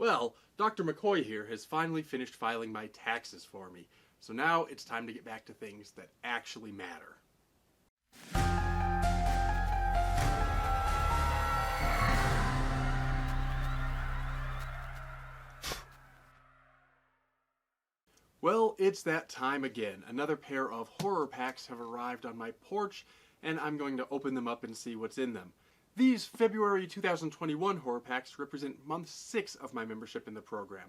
Well, Dr. McCoy here has finally finished filing my taxes for me, so now it's time to get back to things that actually matter. Well, it's that time again. Another pair of horror packs have arrived on my porch, and I'm going to open them up and see what's in them. These February 2021 horror packs represent month 6 of my membership in the program.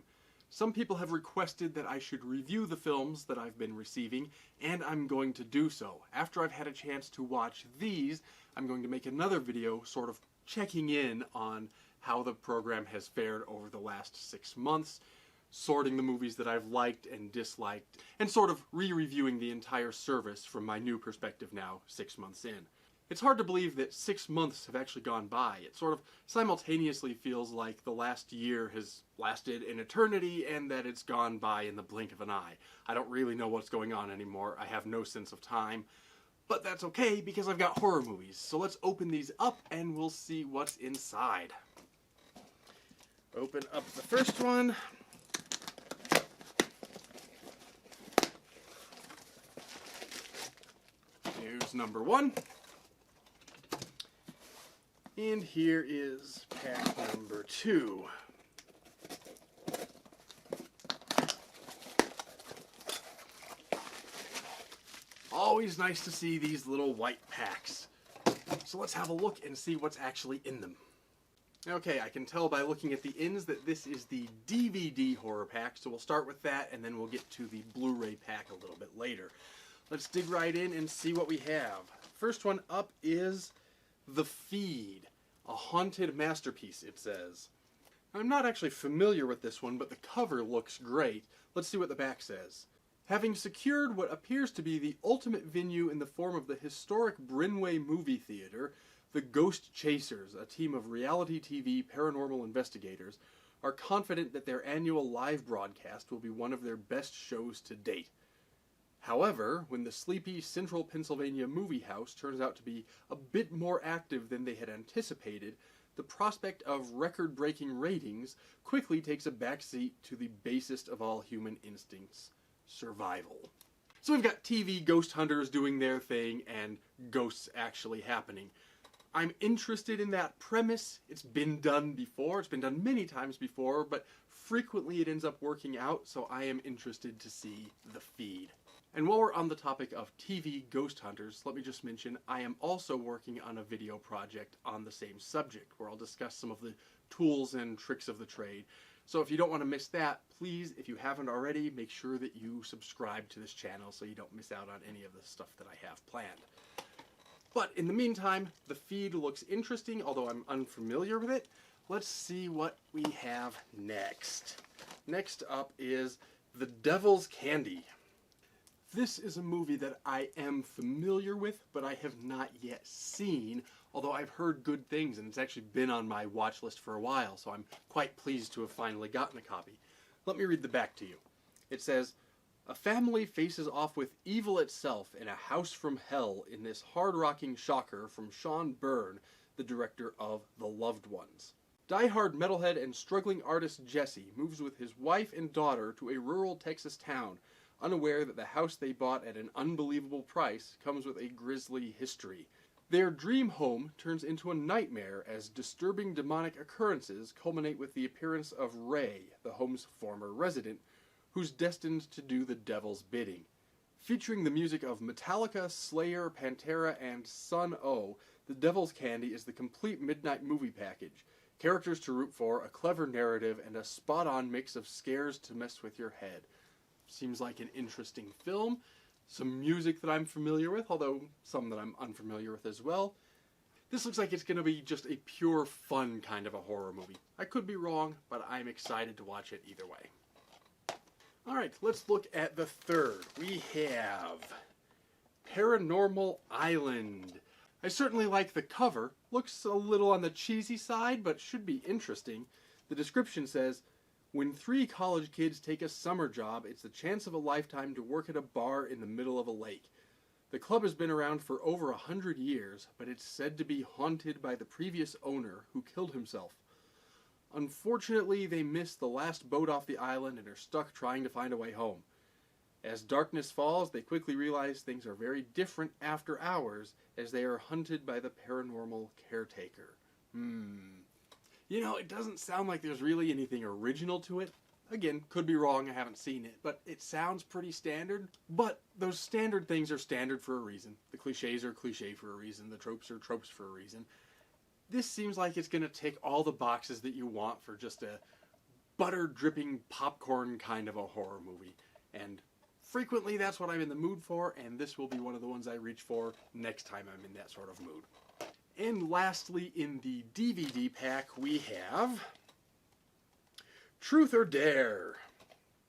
Some people have requested that I should review the films that I've been receiving, and I'm going to do so. After I've had a chance to watch these, I'm going to make another video sort of checking in on how the program has fared over the last 6 months, sorting the movies that I've liked and disliked, and sort of re-reviewing the entire service from my new perspective now, 6 months in. It's hard to believe that 6 months have actually gone by. It sort of simultaneously feels like the last year has lasted an eternity and that it's gone by in the blink of an eye. I don't really know what's going on anymore. I have no sense of time. But that's okay because I've got horror movies. So let's open these up and we'll see what's inside. Open up the first one. Here's number 1. And here is pack number 2. Always nice to see these little white packs. So let's have a look and see what's actually in them. Okay, I can tell by looking at the ins that this is the DVD horror pack, so we'll start with that and then we'll get to the Blu-ray pack a little bit later. Let's dig right in and see what we have. First one up is The Feed, a haunted masterpiece, it says. I'm not actually familiar with this one, but the cover looks great. Let's see what the back says. Having secured what appears to be the ultimate venue in the form of the historic Brynway movie theater, the Ghost Chasers, a team of reality TV paranormal investigators, are confident that their annual live broadcast will be one of their best shows to date. However, when the sleepy central Pennsylvania movie house turns out to be a bit more active than they had anticipated, the prospect of record-breaking ratings quickly takes a backseat to the basest of all human instincts, survival. So we've got TV ghost hunters doing their thing and ghosts actually happening. I'm interested in that premise. It's been done before. It's been done many times before, but frequently it ends up working out, so I am interested to see The Feed. And while we're on the topic of TV ghost hunters, let me just mention I am also working on a video project on the same subject, where I'll discuss some of the tools and tricks of the trade. So if you don't want to miss that, please, if you haven't already, make sure that you subscribe to this channel so you don't miss out on any of the stuff that I have planned. But in the meantime, The Feed looks interesting, although I'm unfamiliar with it. Let's see what we have next. Next up is The Devil's Candy. This is a movie that I am familiar with, but I have not yet seen, although I've heard good things, and it's actually been on my watch list for a while, so I'm quite pleased to have finally gotten a copy. Let me read the back to you. It says, a family faces off with evil itself in a house from hell in this hard-rocking shocker from Sean Byrne, the director of The Loved Ones. Die-hard metalhead and struggling artist Jesse moves with his wife and daughter to a rural Texas town, unaware that the house they bought at an unbelievable price comes with a grisly history. Their dream home turns into a nightmare as disturbing demonic occurrences culminate with the appearance of Ray, the home's former resident, who's destined to do the devil's bidding. Featuring the music of Metallica, Slayer, Pantera, and Sun O, The Devil's Candy is the complete midnight movie package. Characters to root for, a clever narrative, and a spot-on mix of scares to mess with your head. Seems like an interesting film. Some music that I'm familiar with, although some that I'm unfamiliar with as well. This looks like it's going to be just a pure fun kind of a horror movie. I could be wrong, but I'm excited to watch it either way. Alright, let's look at the third. We have Paranormal Island. I certainly like the cover. Looks a little on the cheesy side, but should be interesting. The description says, when 3 college kids take a summer job, it's the chance of a lifetime to work at a bar in the middle of a lake. The club has been around for over 100 years, but it's said to be haunted by the previous owner who killed himself. Unfortunately, they miss the last boat off the island and are stuck trying to find a way home. As darkness falls, they quickly realize things are very different after hours as they are hunted by the paranormal caretaker. You know, it doesn't sound like there's really anything original to it. Again, could be wrong, I haven't seen it, but it sounds pretty standard. But those standard things are standard for a reason. The cliches are cliche for a reason. The tropes are tropes for a reason. This seems like it's going to tick all the boxes that you want for just a butter-dripping popcorn kind of a horror movie. And frequently that's what I'm in the mood for, and this will be one of the ones I reach for next time I'm in that sort of mood. And lastly, in the DVD pack, we have Truth or Dare.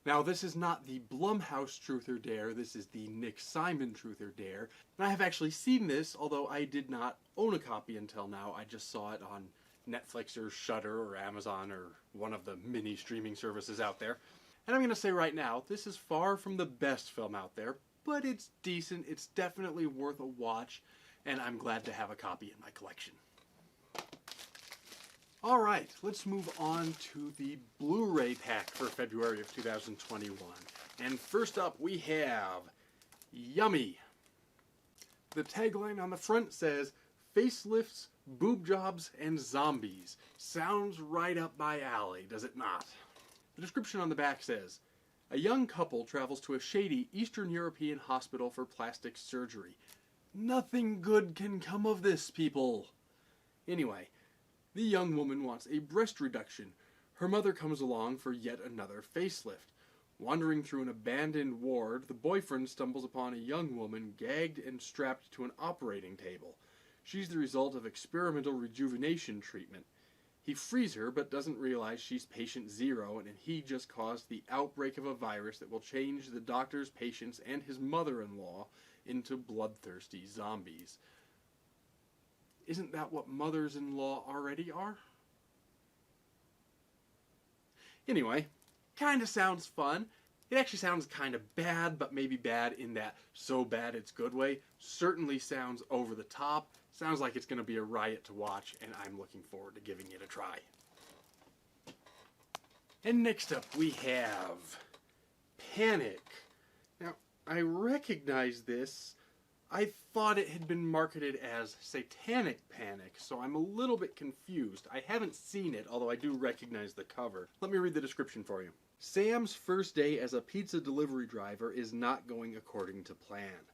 Now, this is not the Blumhouse Truth or Dare, this is the Nick Simon Truth or Dare. And I have actually seen this, although I did not own a copy until now. I just saw it on Netflix or Shudder or Amazon or one of the many streaming services out there. And I'm going to say right now, this is far from the best film out there, but it's decent, it's definitely worth a watch, and I'm glad to have a copy in my collection. Alright, let's move on to the Blu-ray pack for February of 2021. And first up we have Yummy. The tagline on the front says, "Facelifts, boob jobs, and zombies." Sounds right up my alley, does it not? The description on the back says, "A young couple travels to a shady Eastern European hospital for plastic surgery. Nothing good can come of this, people." Anyway, the young woman wants a breast reduction. Her mother comes along for yet another facelift. Wandering through an abandoned ward, the boyfriend stumbles upon a young woman gagged and strapped to an operating table. She's the result of experimental rejuvenation treatment. He frees her but doesn't realize she's patient zero and he just caused the outbreak of a virus that will change the doctor's patients and his mother-in-law into bloodthirsty zombies. Isn't that what mothers-in-law already are? Anyway, kinda sounds fun. It actually sounds kinda bad, but maybe bad in that so bad it's good way. Certainly sounds over the top. Sounds like it's gonna be a riot to watch, and I'm looking forward to giving it a try. And next up we have Panic. Now, I recognize this. I thought it had been marketed as Satanic Panic, so I'm a little bit confused. I haven't seen it, although I do recognize the cover. Let me read the description for you. Sam's first day as a pizza delivery driver is not going according to plan.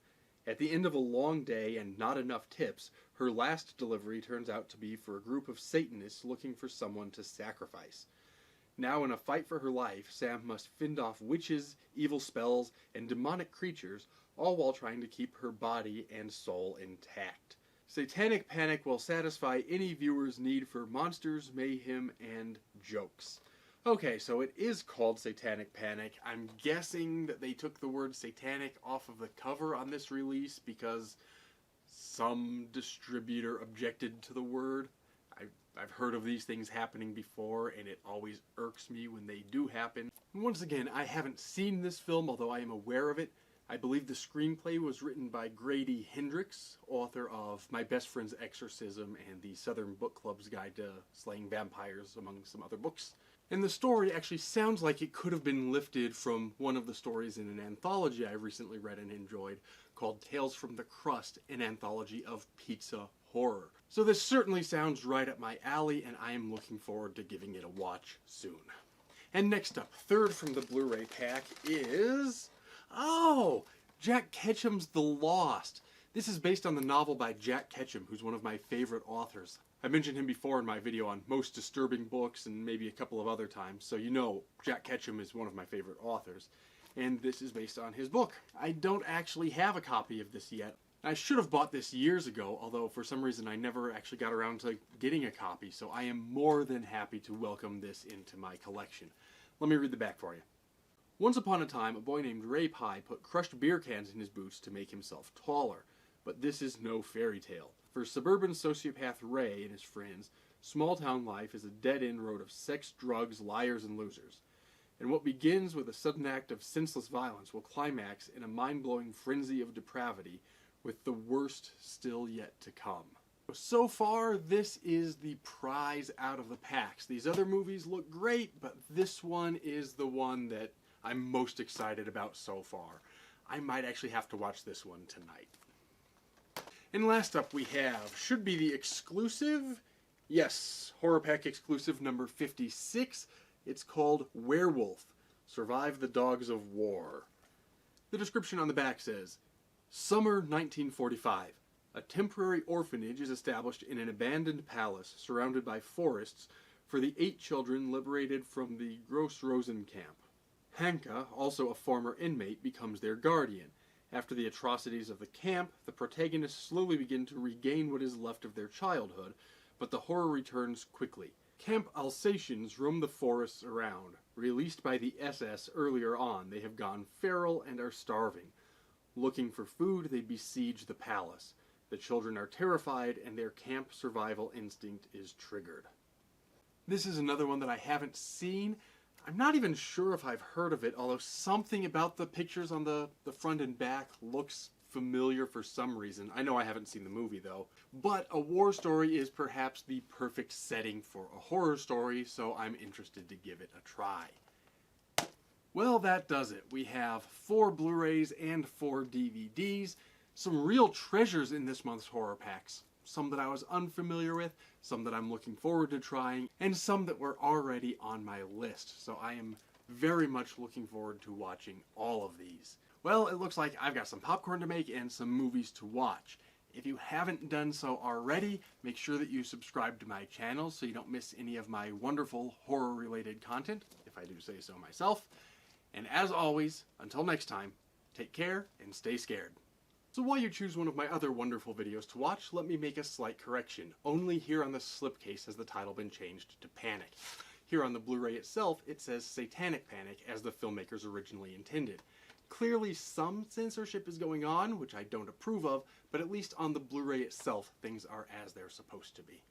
At the end of a long day and not enough tips, her last delivery turns out to be for a group of Satanists looking for someone to sacrifice. Now, in a fight for her life, Sam must fend off witches, evil spells, and demonic creatures, all while trying to keep her body and soul intact. Satanic Panic will satisfy any viewer's need for monsters, mayhem, and jokes. Okay, so it is called Satanic Panic. I'm guessing that they took the word satanic off of the cover on this release because some distributor objected to the word. I've heard of these things happening before, and it always irks me when they do happen. Once again, I haven't seen this film, although I am aware of it. I believe the screenplay was written by Grady Hendrix, author of My Best Friend's Exorcism and the Southern Book Club's Guide to Slaying Vampires, among some other books. And the story actually sounds like it could have been lifted from one of the stories in an anthology I recently read and enjoyed called Tales from the Crust, an anthology of pizza horror. So this certainly sounds right up my alley, and I am looking forward to giving it a watch soon. And next up, third from the Blu-ray pack is... oh! Jack Ketchum's The Lost. This is based on the novel by Jack Ketchum, who's one of my favorite authors. I mentioned him before in my video on most disturbing books and maybe a couple of other times, so you know Jack Ketchum is one of my favorite authors. And this is based on his book. I don't actually have a copy of this yet. I should have bought this years ago, although for some reason I never actually got around to getting a copy, so I am more than happy to welcome this into my collection. Let me read the back for you. Once upon a time, a boy named Ray Pye put crushed beer cans in his boots to make himself taller. But this is no fairy tale. For suburban sociopath Ray and his friends, small-town life is a dead-end road of sex, drugs, liars, and losers. And what begins with a sudden act of senseless violence will climax in a mind-blowing frenzy of depravity, with the worst still yet to come. So far, this is the prize out of the packs. These other movies look great, but this one is the one that I'm most excited about so far. I might actually have to watch this one tonight. And last up we have, should be the exclusive, yes, HorrorPack exclusive number 56. It's called Werewolf Survive the Dogs of War. The description on the back says, Summer 1945. A temporary orphanage is established in an abandoned palace surrounded by forests for the 8 children liberated from the Gross Rosen camp. Hanka, also a former inmate, becomes their guardian. After the atrocities of the camp, the protagonists slowly begin to regain what is left of their childhood, but the horror returns quickly. Camp Alsatians roam the forests around. Released by the SS earlier on, they have gone feral and are starving. Looking for food, they besiege the palace. The children are terrified, and their camp survival instinct is triggered. This is another one that I haven't seen. I'm not even sure if I've heard of it, although something about the pictures on the front and back looks familiar for some reason. I know I haven't seen the movie, though. But a war story is perhaps the perfect setting for a horror story, so I'm interested to give it a try. Well, that does it. We have 4 Blu-rays and 4 DVDs. Some real treasures in this month's horror packs. Some that I was unfamiliar with, some that I'm looking forward to trying, and some that were already on my list. So I am very much looking forward to watching all of these. Well, it looks like I've got some popcorn to make and some movies to watch. If you haven't done so already, make sure that you subscribe to my channel so you don't miss any of my wonderful horror-related content, if I do say so myself. And as always, until next time, take care and stay scared. So while you choose one of my other wonderful videos to watch, let me make a slight correction. Only here on the slipcase has the title been changed to Panic. Here on the Blu-ray itself, it says Satanic Panic as the filmmakers originally intended. Clearly some censorship is going on, which I don't approve of, but at least on the Blu-ray itself, things are as they're supposed to be.